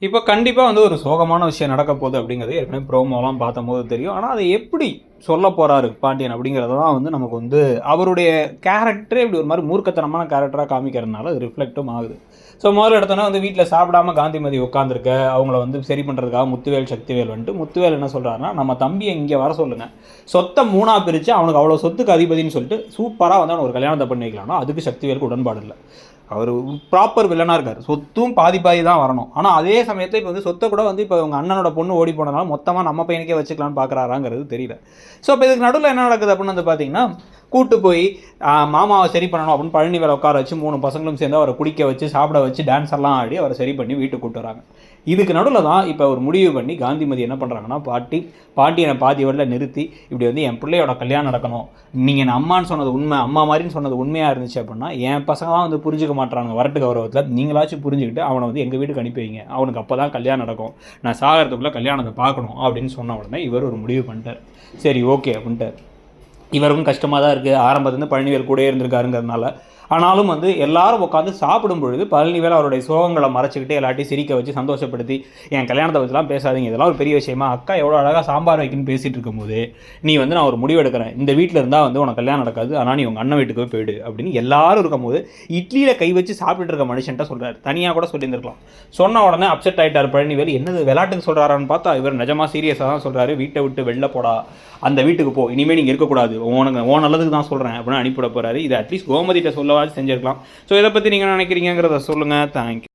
இப்போ கண்டிப்பா வந்து ஒரு சோகமான விஷயம் நடக்க போகுது அப்படிங்கிறது ஏற்கனவே ப்ரோமோலாம் பார்த்தம்போது தெரியும். ஆனா, அத எப்படி சொல்லப் போறாரு பாண்டியன் அப்படிங்கிறத தான் வந்து நமக்கு வந்து அவருடைய கேரக்டரே இப்படி ஒரு மாரி மூர்க்கத்தனமான கேரக்டரா காமிக்கிறதுனால அது ரிஃப்ளெக்ட்டும் ஆகுது. ஸோ முதல்ல எடுத்தோனே வந்து வீட்ல சாப்பிடாம காந்திமதி உட்கார்ந்திருக்க, அவங்கள வந்து சரி பண்றதுக்காக முத்துவேல், சக்திவேல் வந்துட்டு முத்துவேல் என்ன சொல்றாருன்னா, நம்ம தம்பிய இங்க வர சொல்லுங்க. சொத்த 3ஆ பிரிச்சு அவனுக்கு அவ்வளோ சொத்துக்கு அதிபதின்னு சொல்லிட்டு சூப்பரா வந்து அவனுக்கு ஒரு கல்யாணத்த பண்ணி வைக்கலாம்னா, அதுக்கு சக்திவேலுக்கு உடன்பாடு இல்ல. அவரு ப்ராப்பர் வில்லனா இருக்காரு. சொத்தும் பாதி பாதி தான் வரணும். ஆனா அதே சமயத்துல இப்ப வந்து சொத்த கூட வந்து இப்ப உங்க அண்ணனோட பொண்ணு ஓடி போனனால மொத்தமா நம்ம பையனுக்கே வச்சுக்கலாம்னு பார்க்குறாராங்கிறது தெரியல. ஸோ அப்ப இதுக்கு நடுவுல என்ன நடக்குது அப்படின்னு வந்து பார்த்தீங்கன்னா, கூட்டு போய் மாமாவ சரி பண்ணணும் அப்படின்னு பழனி வேல உட்கார வச்சு 3 பசங்களும் சேர்ந்து அவர குடிக்க வச்சு, சாப்பிட வச்சு, டான்ஸ் எல்லாம் ஆடி அவர சரி பண்ணி வீட்டுக்கு கூட்டு வராங்க. இதுக்கு நடுவுல தான் இப்ப ஒரு முடிவு பண்ணி காந்திமதி என்ன பண்றாங்கன்னா, பாண்டியன பாதி வழில நிறுத்தி, இப்படி வந்து என் பிள்ளையோட கல்யாணம் நடக்கணும். நீங்க என்ன அம்மான்னு சொன்னது உண்மை, அம்மா மாரின்னு சொன்னது உண்மையா இருந்துச்சு அப்படின்னா, என் பசங்கலாம் வந்து புரிஞ்சுக்க மாட்றானுங்க வரட்டு கௌரவத்துல. நீங்களாச்சும் புரிஞ்சுக்கிட்டு அவன வந்து எங்க வீட்டுக்கு அனுப்பி வைங்க. அவனுக்கு அப்பதான் கல்யாணம் நடக்கும். நான் சாகறதுக்குள்ள கல்யாணத்த பார்க்கணும் அப்படின்னு சொன்ன உடனே இவர் ஒரு முடிவு பண்ணிட்டாரு. சரி ஓகே அப்படின்ட்டாரு. இவருக்கும் கஷ்டமாக தான் இருக்குது. ஆரம்பத்துலேருந்து பழனிவேல் கூடயே இருந்திருக்காருங்கிறதுனால. ஆனாலும் வந்து எல்லாரும் உட்காந்து சாப்பிடும் பொழுது பழனிவேல் அவருடைய சோகங்களை மறைச்சிக்கிட்டு எல்லாத்தையும் சிரிக்க வச்சு சந்தோஷப்படுத்தி, என் கல்யாணத்தை பற்றிலாம் பேசாதீங்க, இதெல்லாம் ஒரு பெரிய விஷயமா, அக்கா எவ்வளோ அழகாக சாம்பார் வைக்கணும்னு பேசிகிட்டு இருக்கும்போது நீ வந்து நான் ஒரு முடிவு எடுக்கிறேன், இந்த வீட்டில் இருந்தால் வந்து உனக்கு கல்யாணம் நடக்காது, ஆனால் நீ உங்கள் அண்ணன் வீட்டுக்கு போயிடு அப்படின்னு எல்லாரும் இருக்கும்போது இட்லியில் கை வச்சு சாப்பிட்டுட்டு இருக்க மனுஷன்ட்ட சொல்கிறார். தனியாக கூட சொல்லியிருந்திருக்கலாம். சொன்ன உடனே அப்செட் ஆகிட்டார் பழனிவேல். என்னது விளையாட்டுக்கு சொல்கிறாரான்னு பார்த்தா இவர் நிஜமாக சீரியஸாக தான் சொல்கிறாரு. வீட்டை விட்டு வெளில போடா, அந்த வீட்டுக்கு போ, இனிமேல் நீங்கள் இருக்கக்கூடாது, உனக்கு ஓ நல்லதுக்கு தான் சொல்கிறேன் அப்படின்னு அனுப்பிவிட போகிறாரு. இது அட்லீஸ்ட் கோமதிட்ட சொல்லவாச்சு செஞ்சுருக்கலாம். ஸோ இதை பற்றி நீங்கள் நினைக்கிறீங்கிறத சொல்லுங்கள். தேங்க்யூ.